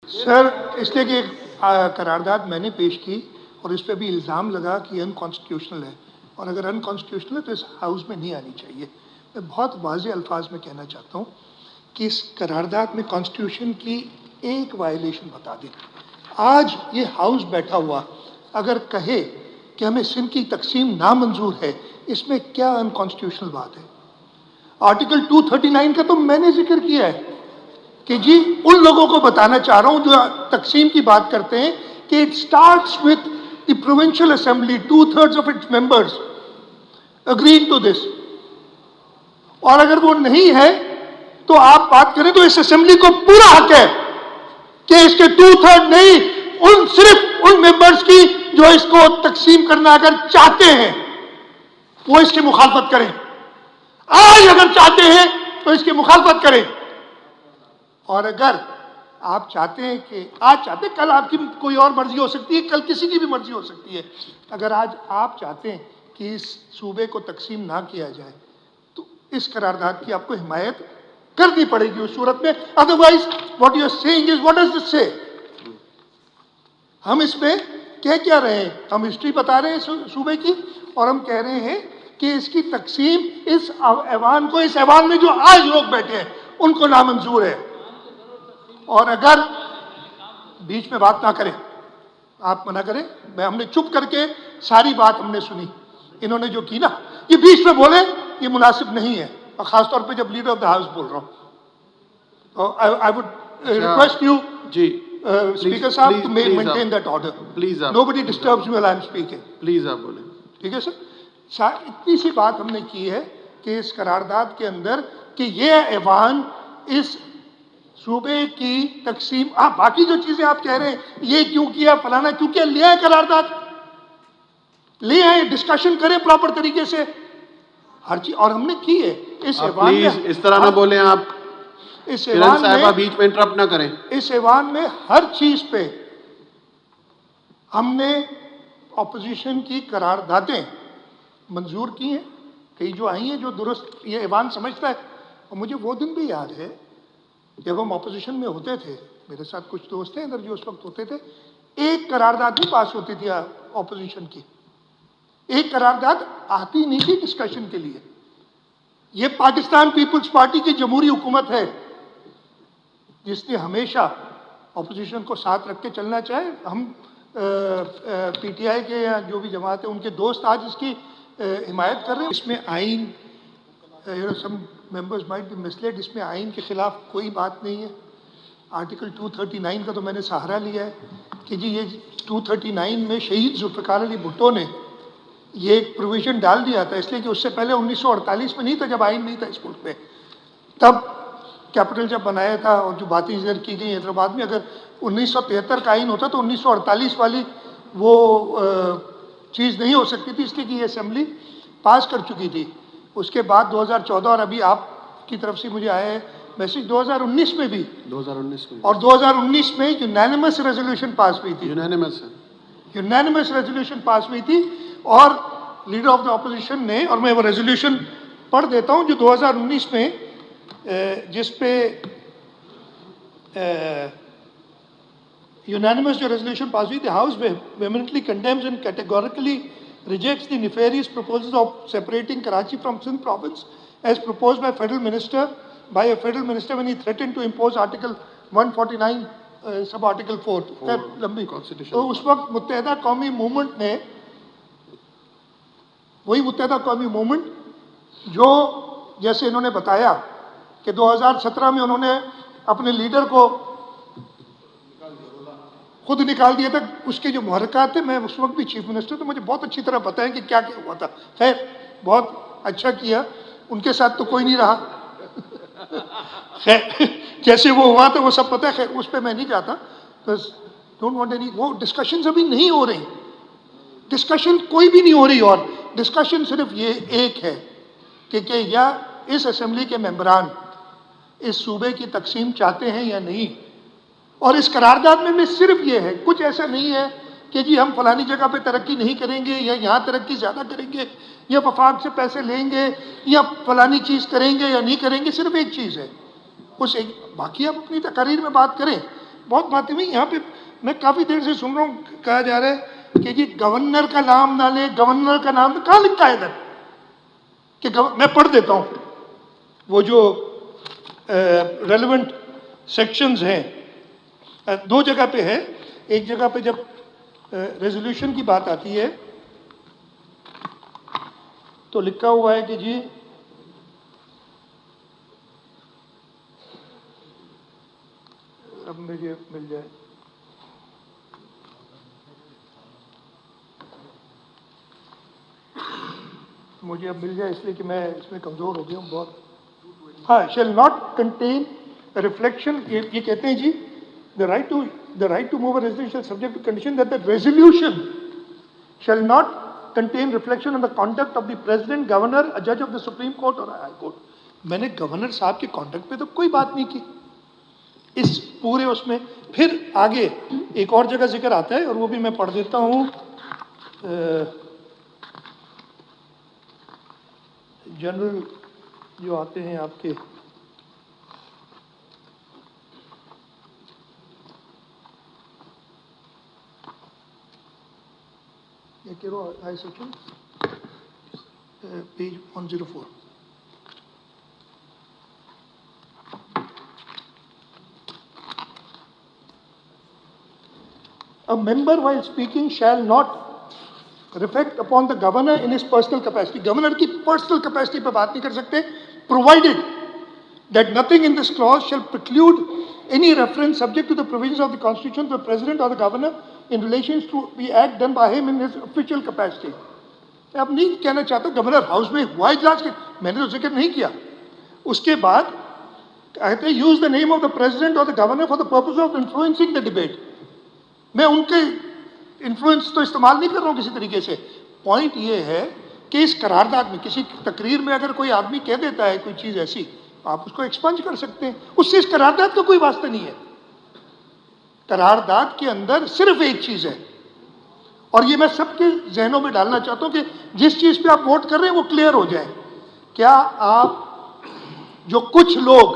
سر اس لیے کہ ایک قرارداد میں نے پیش کی اور اس پہ بھی الزام لگا کہ انکانسٹیٹیوشنل ہے، اور اگر انکانسٹیٹیوشنل ہے تو اس ہاؤس میں نہیں آنی چاہیے۔ میں بہت واضح الفاظ میں کہنا چاہتا ہوں کہ اس قرارداد میں کانسٹیٹیوشن کی ایک وائلیشن بتا دیں۔ آج یہ ہاؤس بیٹھا ہوا اگر کہے کہ ہمیں سندھ کی تقسیم نامنظور ہے، اس میں کیا انکانسٹیٹیوشنل بات ہے؟ آرٹیکل 239 کا تو میں نے ذکر کیا ہے کہ جی ان لوگوں کو بتانا چاہ رہا ہوں جو تقسیم کی بات کرتے ہیں کہ it starts with the provincial assembly 2/3 of its members agreeing to this, اور اگر وہ نہیں ہے تو آپ بات کریں تو اس اسمبلی کو پورا حق ہے کہ اس کے 2/3 نہیں، صرف ان ممبرز کی جو اس کو تقسیم کرنا اگر چاہتے ہیں وہ اس کی مخالفت کریں۔ آج اگر چاہتے ہیں تو اس کی مخالفت کریں، اور اگر آپ چاہتے ہیں کہ آج چاہتے ہیں، کل آپ کی کوئی اور مرضی ہو سکتی ہے، کل کسی کی بھی مرضی ہو سکتی ہے، اگر آج آپ چاہتے ہیں کہ اس صوبے کو تقسیم نہ کیا جائے تو اس قرارداد کی آپ کو حمایت کرنی پڑے گی اس صورت میں، otherwise what you are seeing is what does this say. ہم اس میں کہہ کیا رہے ہیں؟ ہم ہسٹری بتا رہے ہیں صوبے کی، اور ہم کہہ رہے ہیں کہ اس کی تقسیم اس ایوان کو، اس ایوان میں جو آج لوگ بیٹھے ہیں ان کو نامنظور ہے، اور اگر بیچ میں بات نہ کریں، آپ منع کریں، ہم نے چپ کر کے ساری بات ہم نے سنی، انہوں نے جو کی نا یہ بیچ میں بولے یہ مناسب نہیں ہے، اور خاص طور پہ جب لیڈر آف دا ہاؤس بول رہا ہوں۔ I would request you speaker صاحب to maintain that order, please آپ، nobody disturbs me while I am speaking, please آپ بولیں۔ ٹھیک ہے سر؟ اتنی سی بات ہم نے کی ہے کہ اس قرارداد کے اندر کہ یہ ایوان اس صوبے کی تقسیم، باقی جو چیزیں آپ کہہ رہے ہیں یہ کیوں کیا، فلانا کیوں کیا، لے آئے قرارداد، لے آئے، ڈسکشن کریں پراپر طریقے سے ہر چیز، اور ہم نے کی ہے اس ایوان میں۔ پلیز اس طرح نہ بولیں آپ، اس کرن ایوان صاحبہ میں، بیچ میں انٹرپٹ نہ کریں۔ اس ایوان میں ہر چیز پہ ہم نے اپوزیشن کی قراردادیں منظور کی ہیں، کئی جو آئی ہیں جو درست یہ ایوان سمجھتا ہے، اور مجھے وہ دن بھی یاد ہے جب ہم اپوزیشن میں ہوتے تھے، میرے ساتھ کچھ دوست ہیں ادھر جو اس وقت ہوتے تھے، ایک قرارداد بھی پاس ہوتی تھی اپوزیشن کی، ایک قرارداد آتی نہیں تھی ڈسکشن کے لیے۔ یہ پاکستان پیپلز پارٹی کی جمہوری حکومت ہے جس نے ہمیشہ اپوزیشن کو ساتھ رکھ کے چلنا چاہے۔ ہم پی ٹی آئی کے یا جو بھی جماعت ہے ان کے دوست آج اس کی حمایت کر رہے ہیں۔ اس میں آئین، سم ممبرز مائٹ بی مسلیڈ، اس میں آئین کے خلاف کوئی بات نہیں ہے۔ آرٹیکل 239 کا تو میں نے سہارا لیا ہے کہ جی یہ 239 میں شہید ذوالفقار علی بھٹو نے یہ ایک پروویژن ڈال دیا تھا، اس لیے کہ اس سے پہلے 1948 میں نہیں تھا، جب آئین نہیں تھا اس ملک میں، تب کیپٹل جب بنایا تھا، اور جو باتیں ذکر کی گئی حیدرآباد میں، اگر 1973 کا آئین ہوتا تو 1948 والی وہ چیز نہیں ہو سکتی تھی، اس لیے کہ یہ اسمبلی پاس کر چکی تھی۔ اس کے بعد 2014 اور ابھی آپ کی طرف سے مجھے آیا ہے میسج 2019 میں بھی، 2019 میں، اور 2019 میں یونینیمس ریزولوشن پاس ہوئی تھی، یونینیمس ہے، یونینیمس ریزولوشن پاس ہوئی تھی، اور لیڈر آف دا اپوزیشن نے، اور میں وہ ریزولوشن پڑھ دیتا ہوں جو 2019 میں جس پہ unanimous جو resolution pass ہوئی تھی، House vehemently condemns and categorically rejects the nefarious proposals of separating Karachi from Sindh province as proposed by a federal minister when he threatened to impose Article 149 sub Article 4 لمبی۔ تو اس وقت متحدہ قومی movement نے، وہی متحدہ قومی موومنٹ جو جیسے انہوں نے بتایا کہ 2017 میں انہوں نے اپنے لیڈر کو خود نکال دیا تھا، اس کے جو محرکات تھے، میں اس وقت بھی چیف منسٹر، تو مجھے بہت اچھی طرح پتہ ہے کہ کیا کیا ہوا تھا۔ خیر بہت اچھا کیا، ان کے ساتھ تو کوئی نہیں رہا، خیر جیسے وہ ہوا تھا وہ سب پتہ ہے، خیر اس پہ میں نہیں جاتا، ڈونٹ وانٹ اینی، وہ ڈسکشنز ابھی نہیں ہو رہی، ڈسکشن کوئی بھی نہیں ہو رہی، اور ڈسکشن صرف یہ ایک ہے کہ یا اس اسمبلی کے ممبران اس صوبے کی تقسیم چاہتے ہیں یا نہیں، اور اس قرارداد میں صرف یہ ہے، کچھ ایسا نہیں ہے کہ جی ہم فلانی جگہ پہ ترقی نہیں کریں گے، یا یہاں ترقی زیادہ کریں گے، یا وفاق سے پیسے لیں گے، یا فلانی چیز کریں گے یا نہیں کریں گے، صرف ایک چیز ہے، اس ایک، باقی آپ اپنی تقاریر میں بات کریں بہت باتیں ہوئی یہاں پہ. میں کافی دیر سے سن رہا ہوں کہا جا رہا ہے کہ جی گورنر کا نام نہ لے, گورنر کا نام کہاں لکھا ہے ادھر کہ میں پڑھ دیتا ہوں وہ جو ریلیونٹ سیکشنز ہیں. دو جگہ پہ ہے. ایک جگہ پہ جب ریزولوشن کی بات آتی ہے تو لکھا ہوا ہے کہ جی اب مجھے مل جائے, مجھے اب مل جائے اس لیے کہ میں اس میں کمزور ہو گیا ہوں بہت. ہاں, شیل ناٹ کنٹین ریفلیکشن, یہ کہتے ہیں جی the right to move a resolution subject to condition that the resolution shall not contain reflection on the conduct of the president, governor, a judge of the Supreme Court or a high court. میں نے governor صاحب کے conduct پہ تو کوئی بات نہیں کی اس پورے اس میں. پھر آگے ایک اور جگہ ذکر آتا ہے اور وہ بھی میں پڑھ دیتا ہوں. جنرل جو آتے ہیں آپ کے section page 104. A member while speaking shall not reflect upon the governor in his personal capacity. Governor کی personal capacity پہ بات نہیں کر سکتے, provided that nothing in this clause shall preclude any reference subject to the provisions of the Constitution to the President or the Governor in relation to the act done by him in his official capacity. میں اب نہیں کہنا چاہتا governor house میں ہوا اجلاس کے, میں نے تو ذکر نہیں کیا. اس کے بعد کہتے ہیں use the name of the president اور the governor for the purpose of influencing the debate. میں ان کے انفلوئنس تو استعمال نہیں کر رہا ہوں کسی طریقے سے. پوائنٹ یہ ہے کہ اس قرارداد میں کسی تقریر میں اگر کوئی آدمی کہہ دیتا ہے کوئی چیز ایسی, آپ اس کو ایکسپنج کر سکتے ہیں. اس سے اس قرارداد کا کوئی واسطہ نہیں ہے. قرارداد کے اندر صرف ایک چیز ہے, اور یہ میں سب کے ذہنوں میں ڈالنا چاہتا ہوں کہ جس چیز پہ آپ ووٹ کر رہے ہیں وہ کلیئر ہو جائے. کیا آپ جو کچھ لوگ,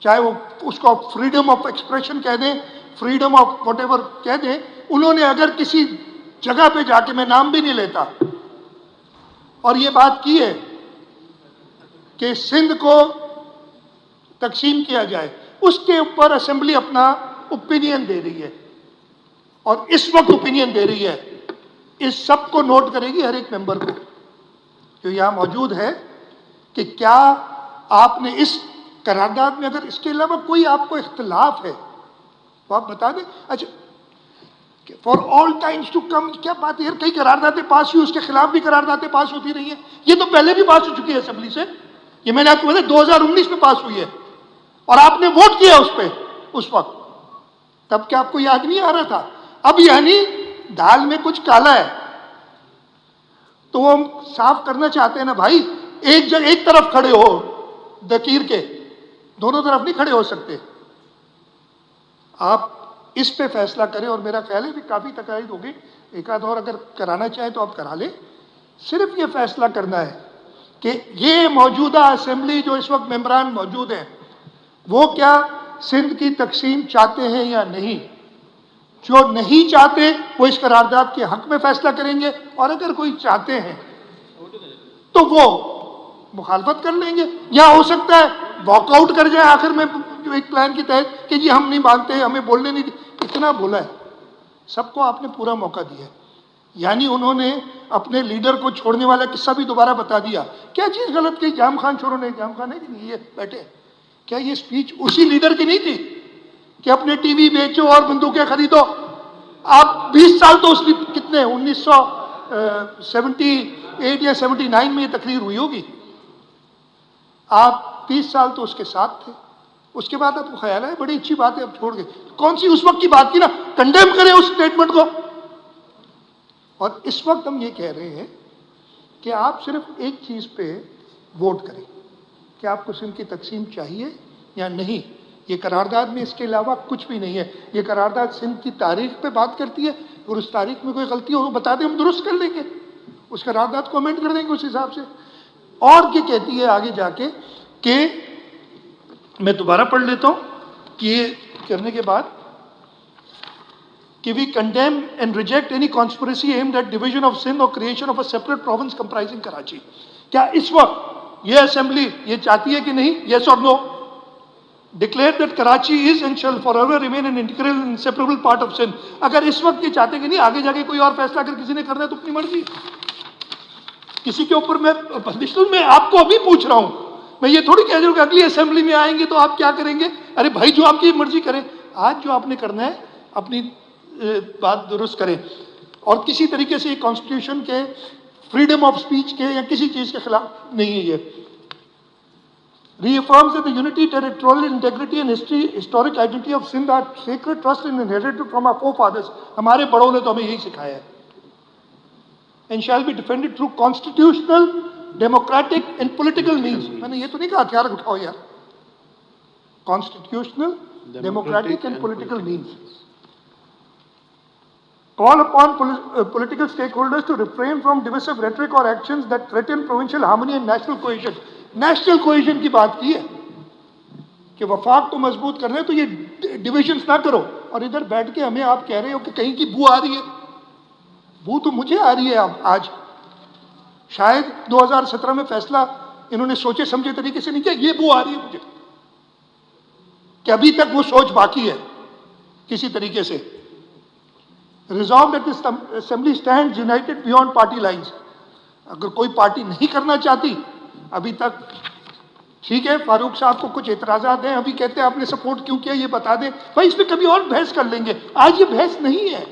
چاہے وہ اس کو فریڈم آف ایکسپریشن کہہ دیں, فریڈم آف واٹ ایور کہہ دیں, انہوں نے اگر کسی جگہ پہ جا کے, میں نام بھی نہیں لیتا, اور یہ بات کی ہے کہ سندھ کو تقسیم کیا جائے, اس کے اوپر اسمبلی اپنا اوپینین دے رہی ہے اور اس وقت اوپینین دے رہی ہے, اس سب کو نوٹ کرے گی ہر ایک ممبر کو جو یہاں موجود ہے کہ کیا آپ نے اس قرارداد میں, اگر اس کے علاوہ کوئی آپ کو اختلاف ہے تو آپ بتا دیں. اچھا, for all times to come, کیا بات ہے یار, کئی قراردادیں پاس ہوئی, اس کے خلاف بھی قراردادیں پاس ہوتی رہی ہیں. یہ تو پہلے بھی پاس ہو چکی ہے اسمبلی سے, یہ میں نے آپ کو بتایا 2019 میں پاس ہوئی ہے, اور آپ نے ووٹ کیا اس پہ اس وقت. تب کیا آپ کو یاد نہیں آ رہا تھا؟ اب یعنی دال میں کچھ کالا ہے تو وہ ہم صاف کرنا چاہتے ہیں نا بھائی. ایک جگہ ایک طرف کھڑے ہو دکیر کے, دونوں طرف نہیں کھڑے ہو سکتے. آپ اس پہ فیصلہ کریں, اور میرا خیال ہے کہ کافی تقاعد ہوگی, ایک آدھ اور اگر کرانا چاہیں تو آپ کرا لیں. صرف یہ فیصلہ کرنا ہے کہ یہ موجودہ اسمبلی جو اس وقت ممبران موجود ہیں وہ کیا سندھ کی تقسیم چاہتے ہیں یا نہیں. جو نہیں چاہتے وہ اس قرارداد کے حق میں فیصلہ کریں گے, اور اگر کوئی چاہتے ہیں تو وہ مخالفت کر لیں گے, یا ہو سکتا ہے واک آؤٹ کر جائے آخر میں ایک پلان کے تحت کہ جی ہم نہیں مانتے, ہمیں بولنے نہیں دی. اتنا بولا ہے, سب کو آپ نے پورا موقع دیا ہے. یعنی انہوں نے اپنے لیڈر کو چھوڑنے والا قصہ بھی دوبارہ بتا دیا. کیا چیز غلط کی جام خان چھوڑو, نہیں جام خان نہیں, یہ بیٹھے, کیا یہ سپیچ اسی لیڈر کی نہیں تھی کہ اپنے ٹی وی بیچو اور بندوقیں خریدو؟ آپ 20 سال تو اس لیے کتنے 1978 یا 79 میں یہ تقریر ہوئی ہوگی, آپ 30 سال تو اس کے ساتھ تھے. اس کے بعد آپ کو خیال ہے بڑی اچھی بات ہے, اب چھوڑ گئے. کون سی اس وقت کی بات کی نا, کنڈیم کریں اس سٹیٹمنٹ کو. اور اس وقت ہم یہ کہہ رہے ہیں کہ آپ صرف ایک چیز پہ ووٹ کریں کہ آپ کو سندھ کی تقسیم چاہیے یا نہیں. یہ قرارداد میں اس کے علاوہ کچھ بھی نہیں ہے. یہ قرارداد سندھ کی تاریخ پہ بات کرتی ہے, اور اس تاریخ میں کوئی غلطی ہو تو بتا دیں, ہم درست کر لیں گے, اس قرارداد کو امینڈ کر دیں گے اس حساب سے. اور یہ کہتی ہے آگے جا کے کہ میں دوبارہ پڑھ لیتا ہوں کہ کرنے کے بعد کہ we condemn and reject any conspiracy aimed at division of Sindh or creation of a separate province comprising Karachi. کیا اس وقت یہ اسمبلی یہ چاہتی ہے کہ نہیں؟ Yes or no? Declare that Karachi is and shall forever remain an integral and inseparable part of Sindh. اگر اس وقت یہ چاہتے کہ نہیں آگے جا کے کوئی اور فیصلہ اگر کسی نے کرنا ہے تو اپنی مرضی. کسی کے اوپر میں آپ کو ابھی پوچھ رہا ہوں, میں یہ تھوڑی کہہ رہا ہوں کہ اگلی اسمبلی میں آئیں گے تو آپ کیا کریں گے. ارے بھائی جو آپ کی مرضی کریں, آج جو آپ نے کرنا ہے اپنی بات درست کریں, اور کسی طریقے سے کانسٹیٹیوشن کے فریڈم آف اسپیچ کے یا کسی چیز کے خلاف نہیں ہے. یہ reaffirms that the unity, territorial integrity and historic identity of Sindh are sacred trust and inherited from our forefathers. ہمارے بڑوں نے تو ہمیں یہی سکھایا ہے. And shall be defended through constitutional, democratic and political means. میں نے یہ تو نہیں کہا ہتھیار اٹھاؤ یار. Constitutional, democratic and political means. Call upon political stakeholders to refrain from divisive rhetoric or actions that threaten provincial harmony and national cohesion. National cohesion کی بات کی ہے کہ وفاق تو مضبوط کرنا ہے تو یہ ڈویژنز نہ کرو, اور ادھر بیٹھ کے ہمیں آپ کہہ رہے ہو کہ کہیں کی بو آ رہی ہے. بو تو مجھے آ رہی ہے اب آج. شاید 2017 میں فیصلہ انہوں نے سوچے سمجھے طریقے سے نہیں کیا, یہ بو آ رہی ہے مجھے کہ ابھی تک وہ سوچ باقی ہے کسی طریقے سے. Resolve that this assembly stands united beyond party lines. اگر کوئی پارٹی نہیں کرنا چاہتی ابھی تک ٹھیک ہے, فاروق صاحب کو کچھ اعتراضات ہیں, ابھی کہتے ہیں آپ نے سپورٹ کیوں کیا یہ بتا دیں بھائی, اس پہ کبھی اور بحث کر لیں گے. آج یہ بحث نہیں ہے.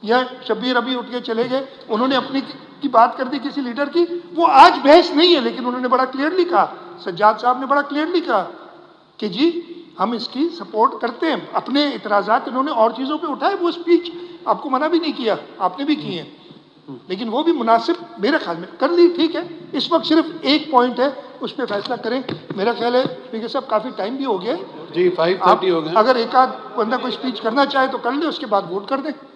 یا شبیر ابھی اٹھ کے چلے گئے, انہوں نے اپنی کی بات کر دی کسی لیڈر کی, وہ آج بحث نہیں ہے, لیکن انہوں نے بڑا کلیئرلی کہا, سجاد صاحب نے بڑا کلیئرلی کہا کہ جی ہم اس کی سپورٹ کرتے ہیں. اپنے اعتراضات انہوں نے اور چیزوں پہ اٹھائے, وہ اسپیچ آپ کو منع بھی نہیں کیا, آپ نے بھی کی ہیں, لیکن وہ بھی مناسب میرے خیال میں کر لی. ٹھیک ہے, اس وقت صرف ایک پوائنٹ ہے, اس پہ فیصلہ کریں. میرا خیال ہے اسپیکر صاحب کافی ٹائم بھی ہو گیا جی 5:30 ہو گیا. اگر ایک آدھ بندہ کوئی اسپیچ کرنا چاہے تو کر لے, اس کے بعد ووٹ کر دیں.